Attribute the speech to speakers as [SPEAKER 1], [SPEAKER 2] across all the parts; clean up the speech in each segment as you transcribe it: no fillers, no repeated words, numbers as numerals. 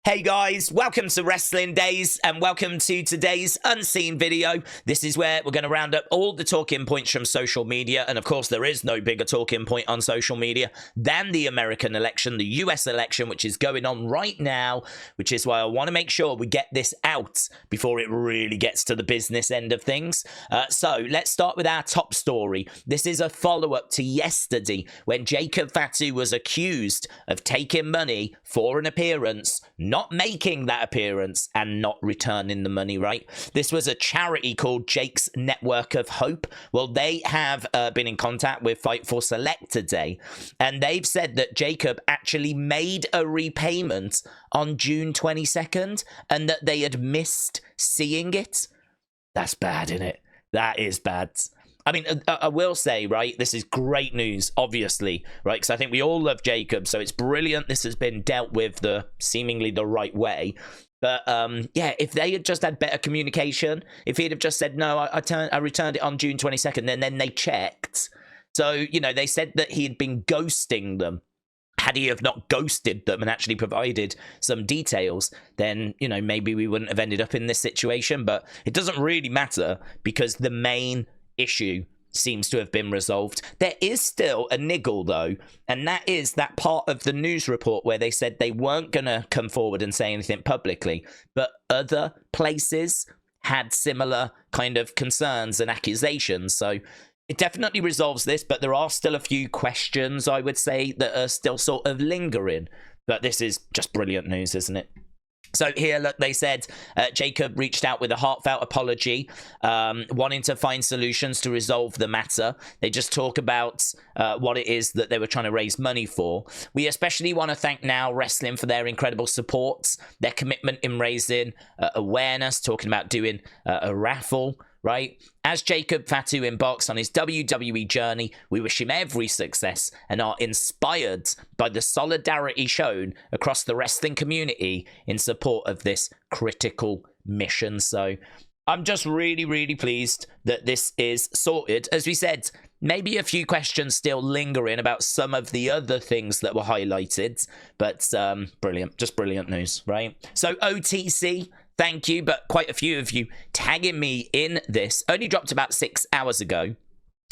[SPEAKER 1] Hey guys, welcome to Wrestling Days and welcome to today's unseen video. This is where we're going to round up all the talking points from social media, and of course there is no bigger talking point on social media than the American election, the US election, which is going on right now, which is why I want to make sure we get this out before it really gets to the business end of things. So let's start with our top story. This is a follow-up to yesterday when Jacob Fatu was accused of taking money for an appearance, not making that appearance, and not returning the money, right? This was a charity called Jake's Network of Hope. Well, they have been in contact with Fightful Select today, and they've said that Jacob actually made a repayment on June 22nd, and that they had missed seeing it. That's bad, isn't it? That is bad. I mean, I will say, right, this is great news, obviously, right, because I think we all love Jacob, so it's brilliant this has been dealt with seemingly the right way. But, yeah, if they had just had better communication, if he'd have just said, no, I returned it on June 22nd, and then they checked. So, you know, they said that he had been ghosting them. Had he have not ghosted them and actually provided some details, then, you know, maybe we wouldn't have ended up in this situation. But it doesn't really matter because the main issue seems to have been resolved. There is still a niggle though, and that is that part of the news report where they said they weren't going to come forward and say anything publicly, but other places had similar kind of concerns and accusations. So it definitely resolves this, but there are still a few questions, I would say, that are still sort of lingering. But this is just brilliant news, isn't it? So here, look, they said Jacob reached out with a heartfelt apology, wanting to find solutions to resolve the matter. They just talk about what it is that they were trying to raise money for. We especially want to thank Now Wrestling for their incredible support, their commitment in raising awareness, talking about doing a raffle, right? As Jacob Fatu embarks on his WWE journey, we wish him every success and are inspired by the solidarity shown across the wrestling community in support of this critical mission. So I'm just really, really pleased that this is sorted. As we said, maybe a few questions still lingering about some of the other things that were highlighted, but brilliant, just brilliant news, right? So OTC, thank you, but quite a few of you tagging me in this. Only dropped about 6 hours ago.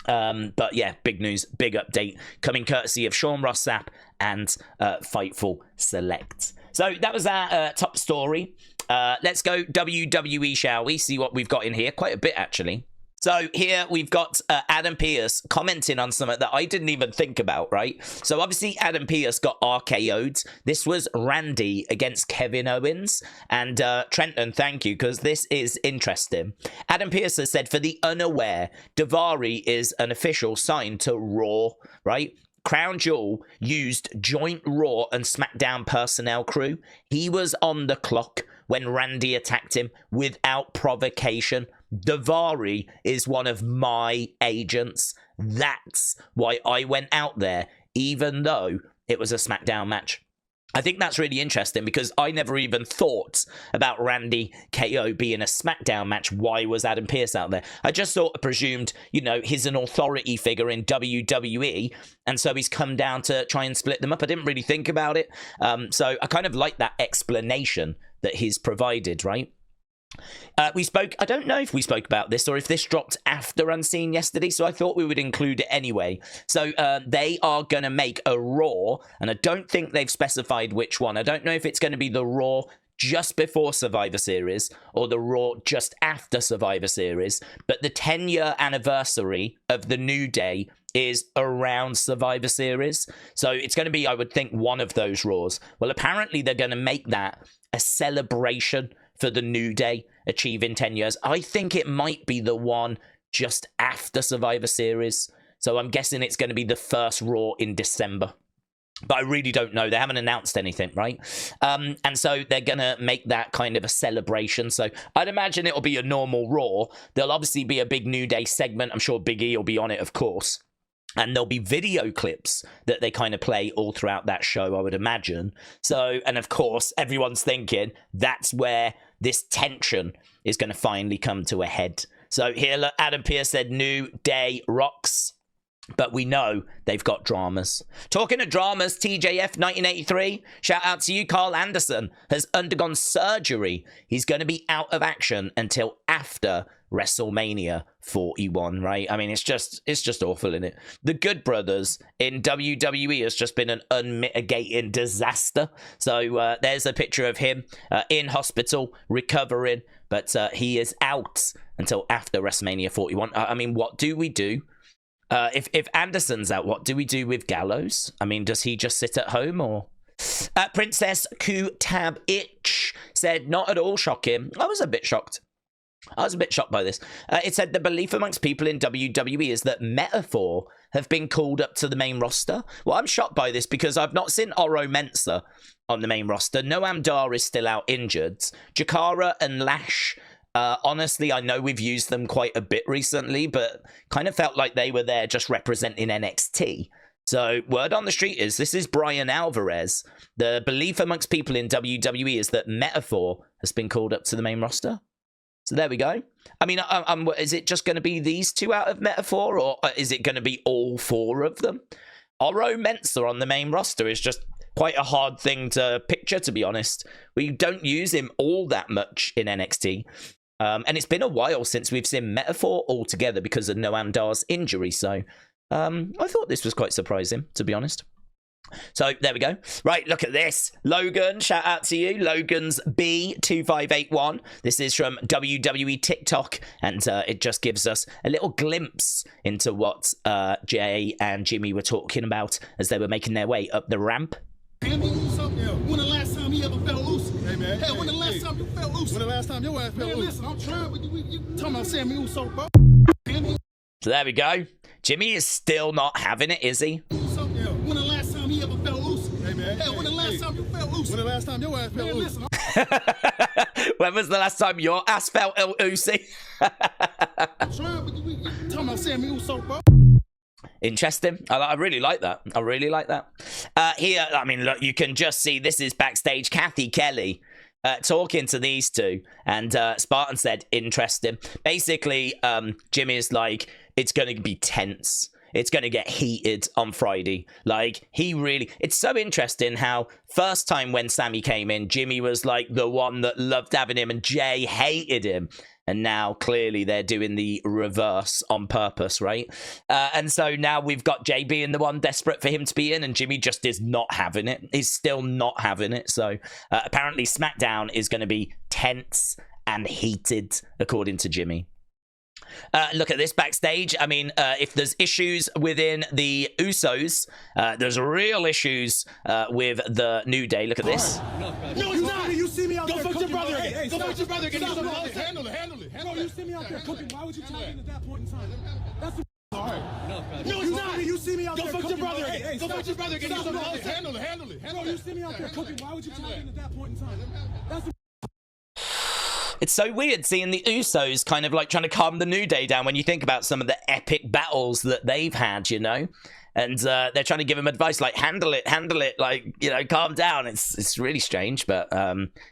[SPEAKER 1] But yeah, big news, big update coming courtesy of Sean Ross Sapp and Fightful Select. So that was our top story. Let's go WWE, shall we? See what we've got in here. Quite a bit, actually. So here we've got Adam Pearce commenting on something that I didn't even think about, right? So obviously Adam Pearce got RKO'd. This was Randy against Kevin Owens. And Trenton, thank you, because this is interesting. Adam Pearce has said, for the unaware, Davey is an official signed to Raw, right? Crown Jewel used joint Raw and Smackdown personnel crew. He was on the clock when Randy attacked him without provocation. Davey is one of my agents. That's why I went out there, even though it was a SmackDown match. I think that's really interesting because I never even thought about Randy KO being a SmackDown match. Why was Adam Pearce out there? I just sort of presumed, you know, he's an authority figure in WWE, and so he's come down to try and split them up. I didn't really think about it. So I kind of like that explanation that he's provided, right? We spoke, I don't know if we spoke about this or if this dropped after Unseen yesterday, so I thought we would include it anyway. So they are going to make a Raw, and I don't think they've specified which one. I don't know if it's going to be the Raw just before Survivor Series or the Raw just after Survivor Series, but the 10-year anniversary of the New Day is around Survivor Series, so it's going to be, I would think, one of those Raws. Well, apparently they're going to make that a celebration for the New Day achieving 10 years. I think it might be the one just after Survivor Series. So I'm guessing it's going to be the first Raw in December. But I really don't know. They haven't announced anything, right? And so they're going to make that kind of a celebration. So I'd imagine it'll be a normal Raw. There'll obviously be a big New Day segment. I'm sure Big E will be on it, of course. And there'll be video clips that they kind of play all throughout that show, I would imagine. So, and of course, everyone's thinking that's where this tension is going to finally come to a head. So here, look, Adam Pearce said, New Day rocks. But we know they've got dramas. Talking of dramas, TJF 1983, shout out to you. Karl Anderson has undergone surgery. He's going to be out of action until after WrestleMania 41, right? I mean, it's just awful, isn't it? The Good Brothers in WWE has just been an unmitigated disaster. So there's a picture of him in hospital, recovering, but he is out until after WrestleMania 41. I mean, what do we do? If Anderson's out, what do we do with Gallows? I mean, does he just sit at home or... Princess Kutab Itch said, not at all shocking. I was a bit shocked. I was a bit shocked by this. It said the belief amongst people in WWE is that Metaphor have been called up to the main roster. Well, I'm shocked by this because I've not seen Oro Mensah on the main roster. Noam Dar is still out injured. Jakara and Lash... honestly, I know we've used them quite a bit recently, but kind of felt like they were there just representing NXT. So, word on the street is, this is Brian Alvarez. The belief amongst people in WWE is that Metaphor has been called up to the main roster. So, there we go. I mean, is it just going to be these two out of Metaphor, or is it going to be all four of them? Oro Mensah on the main roster is just quite a hard thing to picture, to be honest. We don't use him all that much in NXT. And it's been a while since we've seen Metaphor all together because of Noam Dar's injury. So I thought this was quite surprising, to be honest. So there we go. Right, look at this. Logan, shout out to you. Logan's B2581. This is from WWE TikTok. And it just gives us a little glimpse into what Jey and Jimmy were talking about as they were making their way up the ramp.
[SPEAKER 2] When the last time he ever felt loose? Hey, man. Hey, when the last time you felt loose? When the last time your ass felt loose? Listen, I'm trying, but you talking about Sami Uso, bro.
[SPEAKER 1] So there we go. Jimmy is still not having it, is he?
[SPEAKER 2] When the last time he ever felt loose? Hey, man. Hey, when the last time you felt loose? When the last time your ass felt loose?
[SPEAKER 1] Listen, when was the last time your ass felt loosey?
[SPEAKER 2] I'm trying, but you talking about Sami Uso, bro.
[SPEAKER 1] Interesting. I really like that. I really like that. Here, I mean, look, you can just see this is backstage. Kathy Kelly talking to these two, and Spartan said, interesting. Basically, Jimmy's like, it's going to be tense. It's going to get heated on Friday. Like, it's so interesting how first time when Sami came in, Jimmy was like the one that loved having him and Jey hated him. And now, clearly, they're doing the reverse on purpose, right? And so now we've got Jey being the one desperate for him to be in, and Jimmy just is not having it. He's still not having it. So apparently Smackdown is going to be tense and heated, according to Jimmy. Look at this backstage. I mean, if there's issues within the Usos, there's real issues with the New Day. Look at this.
[SPEAKER 2] No, he's not. You see me out there cooking. Go fuck your brother again. Go fuck your brother again. Handle it.
[SPEAKER 3] No, you see me out there cooking. Why would you tell me at that point in time? That's the
[SPEAKER 2] all right. No, he's not. You see me out there cooking. Go fuck your brother again. Go fuck your brother again. Handle it.
[SPEAKER 3] No, you see me out there cooking. Why would you tell me at that point in time? That's the
[SPEAKER 1] It's so weird seeing the Usos kind of like trying to calm the New Day down when you think about some of the epic battles that they've had, you know? And they're trying to give him advice like, handle it, like, you know, calm down. It's really strange, but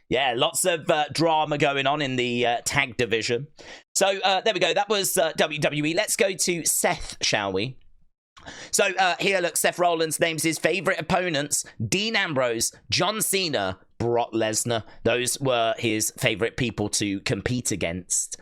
[SPEAKER 1] yeah, lots of drama going on in the tag division. So there we go. That was WWE. Let's go to Seth, shall we? So here, look, Seth Rollins names his favorite opponents: Dean Ambrose, John Cena, Brock Lesnar. Those were his favorite people to compete against.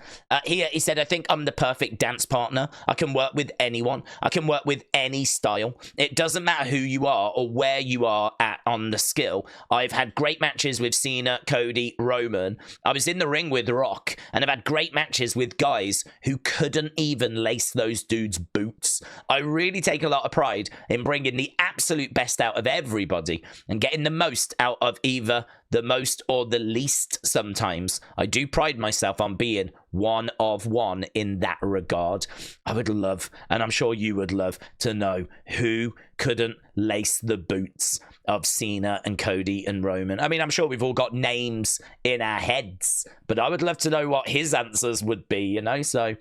[SPEAKER 1] Here, he said, I think I'm the perfect dance partner. I can work with anyone. I can work with any style. It doesn't matter who you are or where you are at on the skill. I've had great matches with Cena, Cody, Roman. I was in the ring with Rock, and I've had great matches with guys who couldn't even lace those dudes' boots. I really take a lot of pride in bringing the absolute best out of everybody and getting the most out of either the most or the least sometimes. I do pride myself on being one of one in that regard. I would love, and I'm sure you would love, to know who couldn't lace the boots of Cena and Cody and Roman. I mean, I'm sure we've all got names in our heads, but I would love to know what his answers would be, you know? So,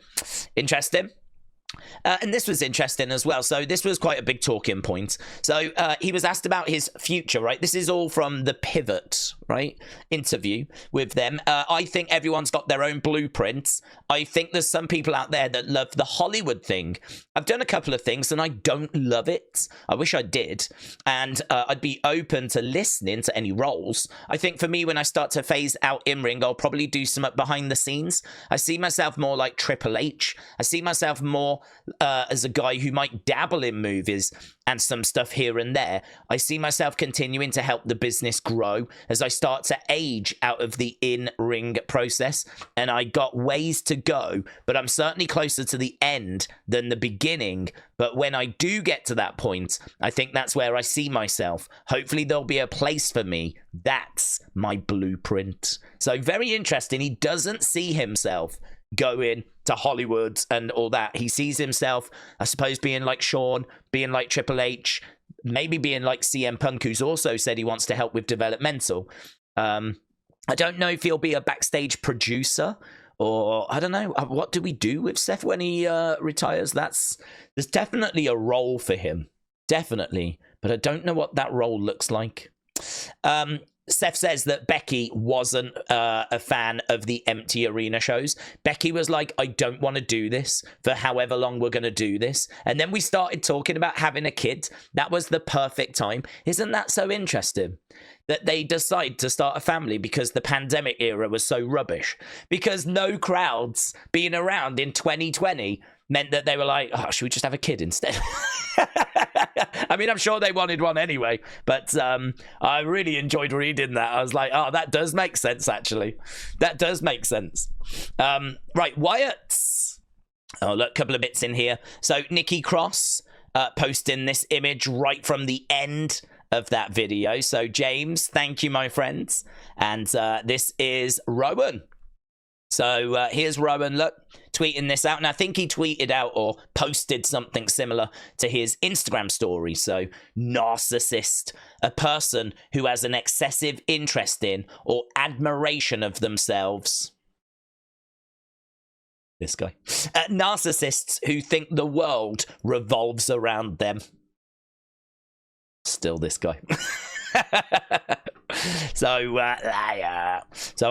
[SPEAKER 1] interesting. And this was interesting as well. So this was quite a big talking point. So he was asked about his future, right? This is all from The Pivot, right, interview with them. I think everyone's got their own blueprints. I think there's some people out there that love the Hollywood thing. I've done a couple of things and I don't love it. I wish I did. And I'd be open to listening to any roles. I think for me, when I start to phase out in ring, I'll probably do some behind the scenes. I see myself more like Triple H. I see myself more as a guy who might dabble in movies and some stuff here and there. I see myself continuing to help the business grow as I start to age out of the in-ring process, and I got ways to go, but I'm certainly closer to the end than the beginning. But when I do get to that point, I think that's where I see myself. Hopefully there'll be a place for me. That's my blueprint. So very interesting. He doesn't see himself going to Hollywood and all that. He sees himself, I suppose, being like Shawn, being like Triple H, maybe being like CM Punk, who's also said he wants to help with developmental. I don't know if he'll be a backstage producer, or I don't know. What do we do with Seth when he retires? There's definitely a role for him. Definitely. But I don't know what that role looks like. Seth says that Becky wasn't a fan of the empty arena shows. Becky was like, I don't want to do this for however long we're going to do this. And then we started talking about having a kid. That was the perfect time. Isn't that so interesting? That they decide to start a family because the pandemic era was so rubbish. Because no crowds being around in 2020 meant that they were like, oh, should we just have a kid instead? I mean, I'm sure they wanted one anyway, but I really enjoyed reading that. I was like, oh, that does make sense, actually. That does make sense. Right, Wyatt's. Oh, look, a couple of bits in here. So Nikki Cross posting this image right from the end of that video. So James, thank you, my friends. And this is Rowan. So here's Rowan, look, tweeting this out. And I think he tweeted out or posted something similar to his Instagram story. So narcissist, a person who has an excessive interest in or admiration of themselves. This guy. Narcissists who think the world revolves around them. Still this guy. So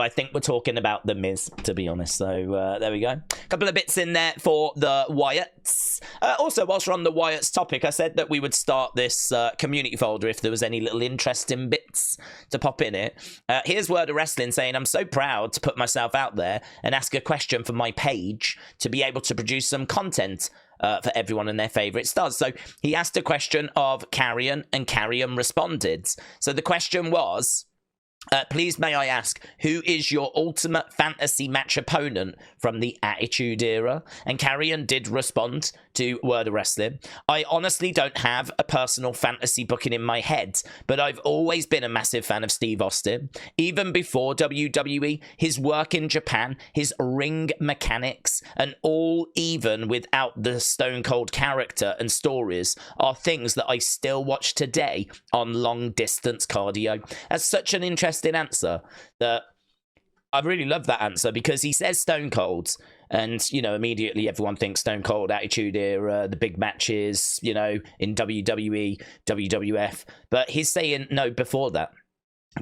[SPEAKER 1] I think we're talking about The Miz, to be honest. So there we go. A couple of bits in there for the Wyatts. Also, whilst we're on the Wyatts topic, I said that we would start this community folder if there was any little interesting bits to pop in it. Here's Word of Wrestling saying, I'm so proud to put myself out there and ask a question for my page to be able to produce some content for everyone and their favourite stars. So he asked a question of Karrion, and Karrion responded. So the question was, please may I ask, who is your ultimate fantasy match opponent from the Attitude Era? And Karrion did respond to Word of Wrestling. I honestly don't have a personal fantasy booking in my head, but I've always been a massive fan of Steve Austin. Even before WWE, his work in Japan, his ring mechanics, and all even without the Stone Cold character and stories are things that I still watch today on long distance cardio. That's such an interesting answer that I really love that answer, because he says Stone Cold, and, you know, immediately everyone thinks Stone Cold, Attitude Era, the big matches, you know, in WWE, WWF. But he's saying, no, before that.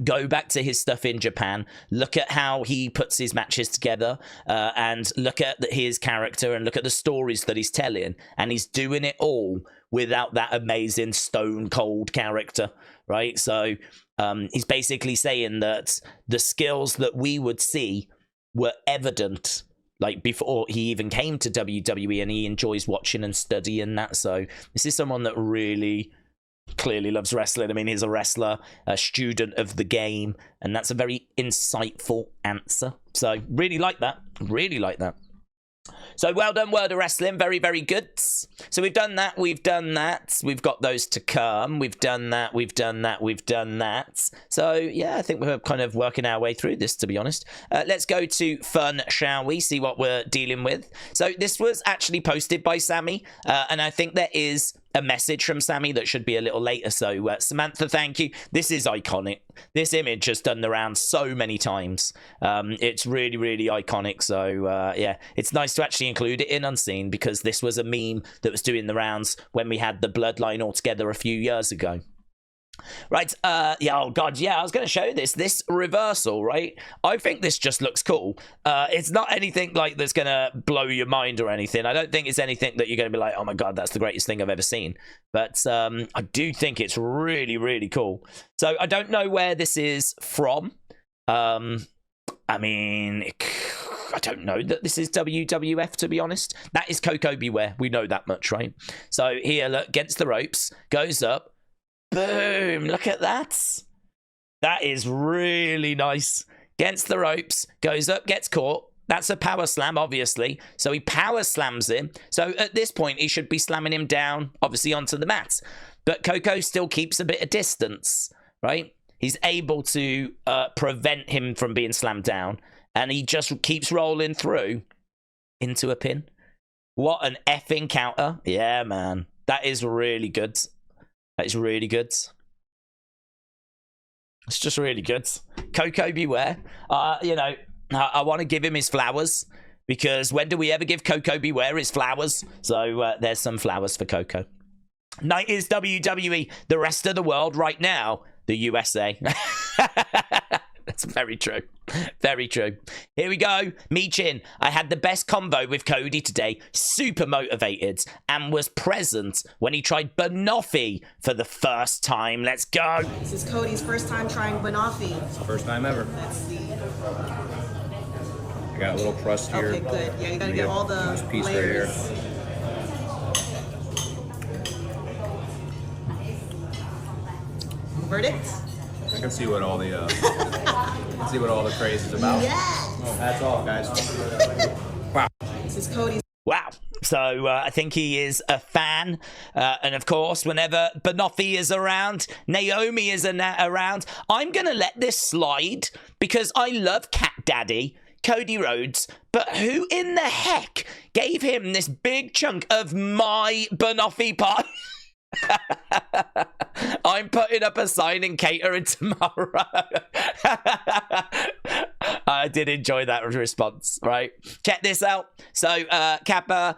[SPEAKER 1] Go back to his stuff in Japan, look at how he puts his matches together, and look at his character and look at the stories that he's telling. And he's doing it all without that amazing Stone Cold character, right? So he's basically saying that the skills that we would see were evident, like, before he even came to WWE, and he enjoys watching and studying that. So this is someone that really clearly loves wrestling. I mean, he's a wrestler, a student of the game, and that's a very insightful answer. So really like that. Really like that. So well done, Word of Wrestling. Very, very good. So we've done that. We've done that. We've got those to come. We've done that. We've done that. We've done that. So yeah, I think we're kind of working our way through this, to be honest. Let's go to fun, shall we? See what we're dealing with. So this was actually posted by Sami, and I think there is a message from Sami that should be a little later. So Samantha, thank you. This is iconic. This image has done the rounds so many times. It's really, really iconic. So yeah, it's nice to actually include it in Unseen, because this was a meme that was doing the rounds when we had the Bloodline all together a few years ago. Right, yeah, oh god, yeah, I was going to show you this reversal, right? I think this just looks cool. It's not anything like that's going to blow your mind or anything. I don't think it's anything that you're going to be like, oh my god, that's the greatest thing I've ever seen. But I do think it's really, really cool. So I don't know where this is from. I mean, I don't know that this is WWF, to be honest. That is Koko B Ware. We know that much, right? So here, look, against the ropes, goes up. Boom, look at that. That is really nice. Against the ropes, goes up, gets caught. That's a power slam, obviously. So he power slams him. So at this point, he should be slamming him down, obviously, onto the mat. But Koko still keeps a bit of distance, right? He's able to prevent him from being slammed down. And he just keeps rolling through into a pin. What an effing counter. Yeah, man. That is really good. That is really good. It's just really good. Koko B Ware. You know, I want to give him his flowers, because when do we ever give Koko B Ware his flowers? So there's some flowers for Koko. Night is WWE. The rest of the world right now, the USA. That's very true. Very true. Here we go. Meechin. I had the best convo with Cody today. Super motivated and was present when he tried Banoffee for the first time. Let's go.
[SPEAKER 4] This is Cody's first time trying Banoffee.
[SPEAKER 5] First time ever.
[SPEAKER 4] Let's see.
[SPEAKER 5] I got a little crust here.
[SPEAKER 4] Okay, good. Yeah, you gotta get all the
[SPEAKER 5] this piece
[SPEAKER 4] layers.
[SPEAKER 5] right here.
[SPEAKER 4] Verdict?
[SPEAKER 5] I can see what all the craze is about.
[SPEAKER 4] Yes!
[SPEAKER 5] That's all, guys. Wow.
[SPEAKER 4] This is Cody's.
[SPEAKER 1] Wow. So I think he is a fan. And of course, whenever Banoffee is around, Naomi is around, I'm going to let this slide because I love Cat Daddy, Cody Rhodes. But who in the heck gave him this big chunk of my Banoffee pie? I'm putting up a sign in catering tomorrow. I did enjoy that response, right? Check this out. So, Capo,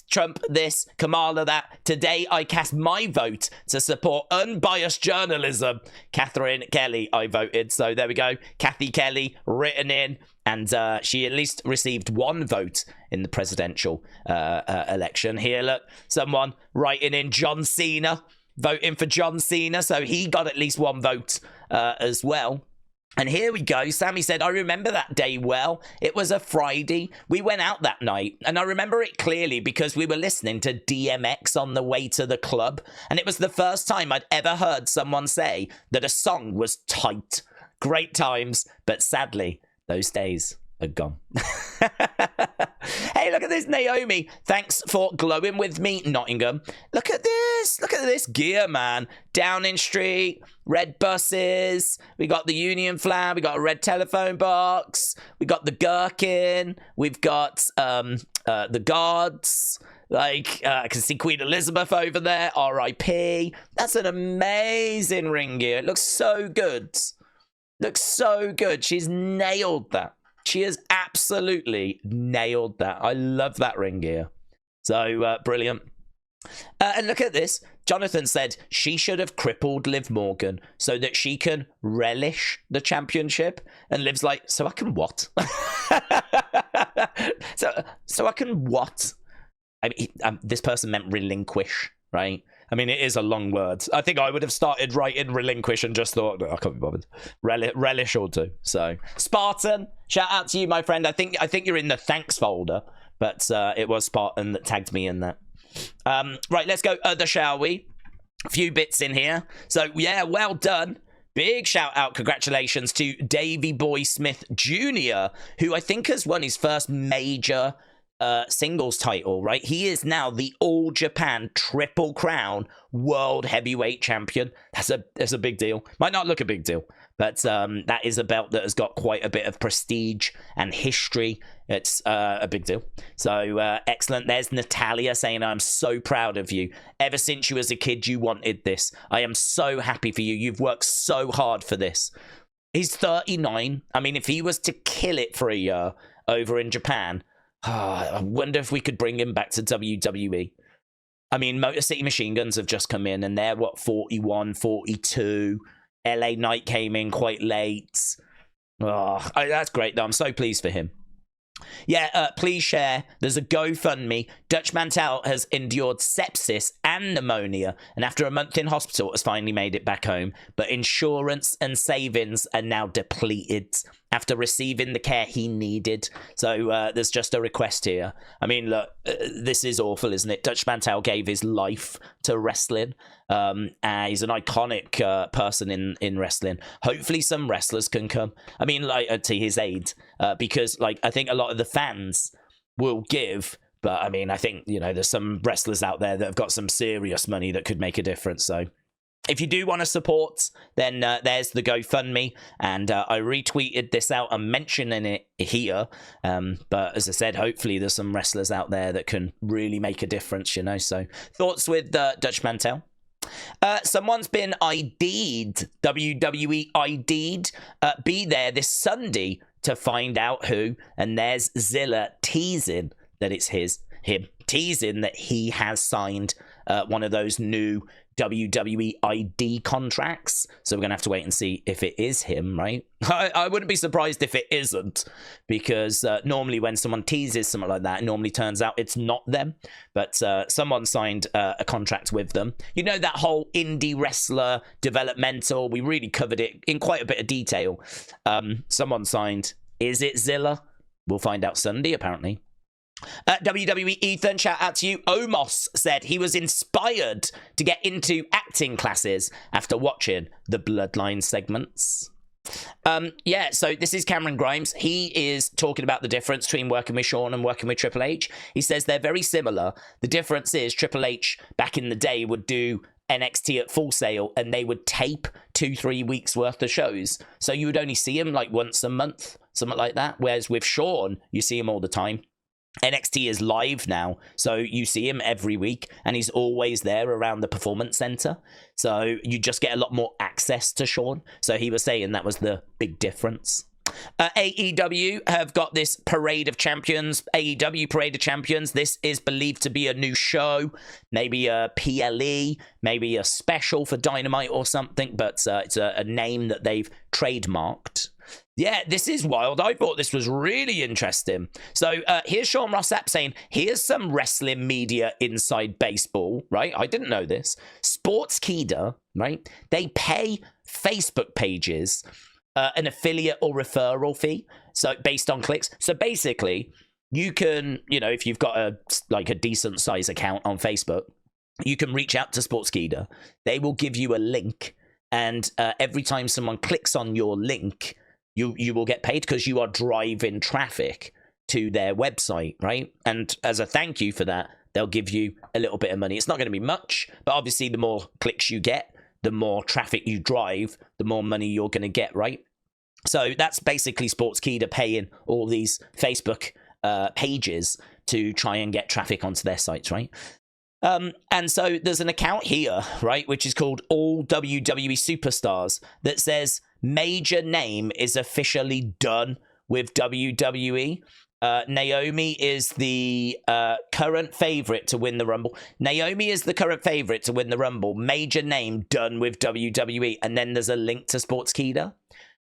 [SPEAKER 1] Trump this, Kamala that. Today, I cast my vote to support unbiased journalism. Catherine Kelly, I voted. So, there we go. Kathy Kelly, written in. And she at least received one vote in the presidential election. Here, look, someone writing in John Cena, voting for John Cena. So he got at least one vote as well. And here we go. Sami said, I remember that day well. It was a Friday. We went out that night. And I remember it clearly because we were listening to DMX on the way to the club. And it was the first time I'd ever heard someone say that a song was tight. Great times, but sadly, those days are gone. Hey, look at this, Naomi. Thanks for glowing with me, Nottingham. Look at this. Look at this gear, man. Downing Street, red buses. We got the Union flag. We got a red telephone box. We got the gherkin. We've got the guards. Like, I can see Queen Elizabeth over there. R.I.P. That's an amazing ring gear. It looks so good. Looks so good. She's nailed that. She has absolutely nailed that. I love that ring gear. So, brilliant. And look at this. Jonathan said she should have crippled Liv Morgan so that she can relish the championship. And Liv's like, so I can what? so I can what? I mean, this person meant relinquish, right? I mean, it is a long word. I think I would have started writing relinquish and just thought, no, I can't be bothered. Relish or do. So, Spartan, shout out to you, my friend. I think you're in the thanks folder, but it was Spartan that tagged me in that. Right, let's go other, shall we? A few bits in here. So, yeah, well done. Big shout out, congratulations to Davey Boy Smith Jr., who I think has won his first major singles title, right? He is now the All Japan Triple Crown World Heavyweight Champion. That's a big deal. Might not look a big deal, but that is a belt that has got quite a bit of prestige and history. It's a big deal. So excellent. There's Natalia saying, I'm so proud of you. Ever since you was a kid, you wanted this. I am so happy for you. You've worked so hard for this. He's 39. I mean, if he was to kill it for a year over in Japan, I wonder if we could bring him back to WWE. I mean, Motor City Machine Guns have just come in, and they're, 41, 42. LA Knight came in quite late. Oh, that's great, though. I'm so pleased for him. Yeah, please share. There's a GoFundMe. Dutch Mantell has endured sepsis and pneumonia, and after a month in hospital has finally made it back home. But insurance and savings are now depleted after receiving the care he needed. So there's just a request here. I mean, look, this is awful, isn't it? Dutch Mantell gave his life to wrestling. He's an iconic person in wrestling. Hopefully some wrestlers can come. I mean, like, to his aid, because, like, I think a lot of the fans will give, but I mean, I think, you know, there's some wrestlers out there that have got some serious money that could make a difference. So if you do want to support, then there's the GoFundMe, and I retweeted this out and mentioning it here. But as I said, hopefully there's some wrestlers out there that can really make a difference, you know. So thoughts with Dutch Mantell? Someone's been ID'd, WWE ID'd. Be there this Sunday to find out who, and there's Zilla teasing that it's him, teasing that he has signed one of those new WWE ID contracts. So we're going to have to wait and see if it is him, right? I wouldn't be surprised if it isn't, because normally when someone teases something like that, it normally turns out it's not them. But someone signed a contract with them. You know, that whole indie wrestler developmental, we really covered it in quite a bit of detail. Someone signed. Is it Zilla? We'll find out Sunday, apparently. WWE Ethan, shout out to you. Omos said he was inspired to get into acting classes after watching the Bloodline segments. Yeah, so this is Cameron Grimes. He is talking about the difference between working with Shawn and working with Triple H. He says they're very similar. The difference is Triple H back in the day would do NXT at Full Sail, and they would tape 2-3 weeks worth of shows. So you would only see him like once a month, something like that. Whereas with Shawn, you see him all the time. NXT is live now, so you see him every week, and he's always there around the Performance Center. So you just get a lot more access to Shawn. So he was saying that was the big difference. AEW have got this Parade of Champions, AEW Parade of Champions. This is believed to be a new show, maybe a PLE, maybe a special for Dynamite or something, but it's a name that they've trademarked. Yeah, this is wild. I thought this was really interesting. So here's Sean Ross Sapp saying, here's some wrestling media inside baseball, right? I didn't know this. Sportskeeda, right? They pay Facebook pages an affiliate or referral fee, so based on clicks. So basically, you can, you know, if you've got a decent size account on Facebook, you can reach out to Sportskeeda. They will give you a link, and every time someone clicks on your link, you will get paid because you are driving traffic to their website, right? And as a thank you for that, they'll give you a little bit of money. It's not going to be much, but obviously the more clicks you get, the more traffic you drive, the more money you're going to get, right? So that's basically Sportskeeda paying all these Facebook pages to try and get traffic onto their sites, right? And so there's an account here, right, which is called All WWE Superstars, that says major name is officially done with WWE. Naomi is the current favorite to win the Rumble. Naomi is the current favorite to win the Rumble. Major name done with WWE. And then there's a link to Sportskeeda,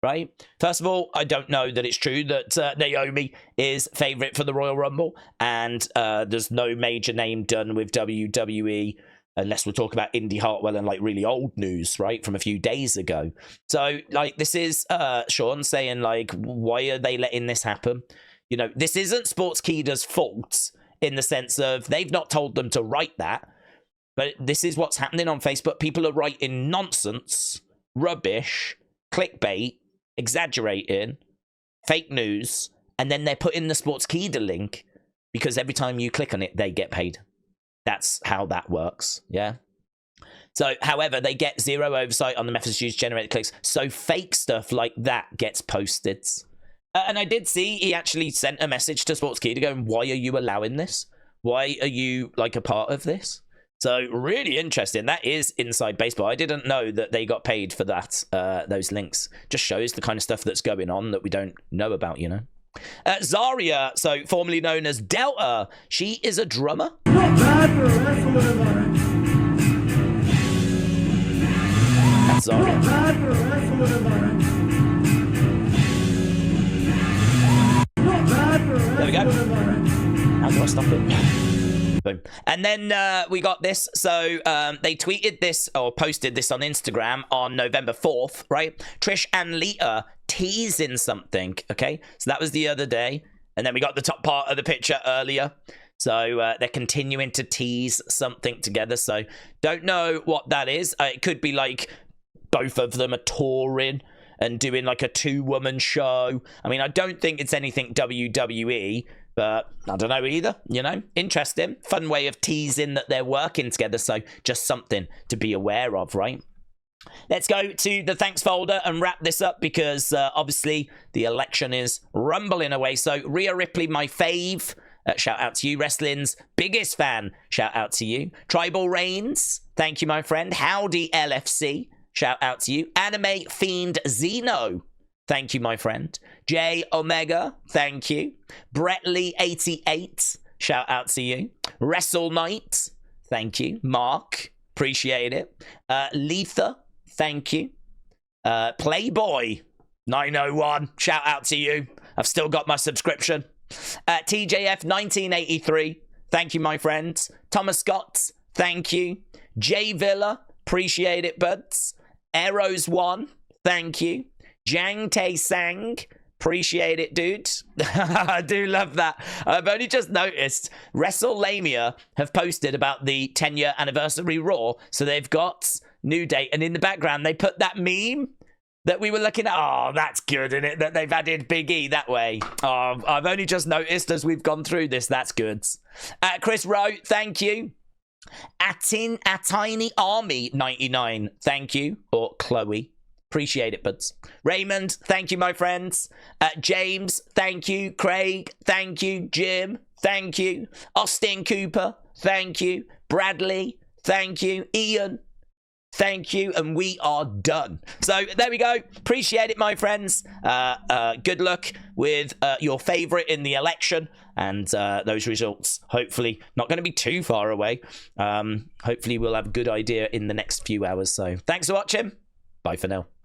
[SPEAKER 1] right? First of all, I don't know that it's true that Naomi is favorite for the Royal Rumble. And there's no major name done with WWE, unless we're talking about Indy Hartwell and like really old news, right, from a few days ago. So like this is Sean saying like, why are they letting this happen? You know, this isn't Sportskeeda's fault in the sense of they've not told them to write that, but this is what's happening on Facebook. People are writing nonsense, rubbish, clickbait, exaggerating, fake news, and then they're putting the Sportskeeda link because every time you click on it, they get paid. That's how that works, yeah? So, however, they get zero oversight on the methods used to generate clicks, so fake stuff like that gets posted. And I did see he actually sent a message to Sportskeeda going, why are you allowing this? Why are you, like, a part of this? So, really interesting. That is inside baseball. I didn't know that they got paid for that, those links. Just shows the kind of stuff that's going on that we don't know about, you know? Zaria, so formerly known as Delta, she is a drummer.
[SPEAKER 3] Not bad for a wrestler of honor.
[SPEAKER 1] That's Zaria.
[SPEAKER 3] Not bad for a wrestler of honor. Not bad for a
[SPEAKER 1] There we go.
[SPEAKER 3] wrestler of honor.
[SPEAKER 1] How do I stop it? Boom. And then we got this. So they tweeted this or posted this on Instagram on November 4th, right? Trish and Lita teasing something, okay? So that was the other day. And then we got the top part of the picture earlier. So they're continuing to tease something together. So don't know what that is. It could be like both of them are touring and doing like a two-woman show. I mean, I don't think it's anything WWE, but I don't know either, you know. Interesting. Fun way of teasing that they're working together. So just something to be aware of, right? Let's go to the thanks folder and wrap this up because obviously the election is rumbling away. So Rhea Ripley, my fave. Shout out to you. Wrestling's biggest fan. Shout out to you. Tribal Reigns. Thank you, my friend. Howdy LFC. Shout out to you. Anime Fiend Zeno. Thank you, my friend. J Omega. Thank you. Bretley 88. Shout out to you. Wrestle Knight. Thank you. Mark. Appreciate it. Letha. Thank you. Playboy 901. Shout out to you. I've still got my subscription. TJF 1983. Thank you, my friends. Thomas Scott. Thank you. J Villa. Appreciate it, buds. Arrows 1. Thank you. Jang Tae Sang. Appreciate it, dude. I do love that. I've only just noticed Wrestlemania have posted about the 10-year anniversary Raw. So they've got new date. And in the background, they put that meme that we were looking at. Oh, that's good, isn't it? That they've added Big E that way. Oh, I've only just noticed as we've gone through this. That's good. Chris Rowe, thank you. A Tiny Army 99, thank you. Or Chloe. Appreciate it, buds. Raymond, thank you, my friends. James, thank you. Craig, thank you. Jim, thank you. Austin Cooper, thank you. Bradley, thank you. Ian, thank you. And we are done. So there we go. Appreciate it, my friends. Good luck with your favorite in the election. And those results, hopefully, not going to be too far away. Hopefully, we'll have a good idea in the next few hours. So thanks for watching. Bye for now.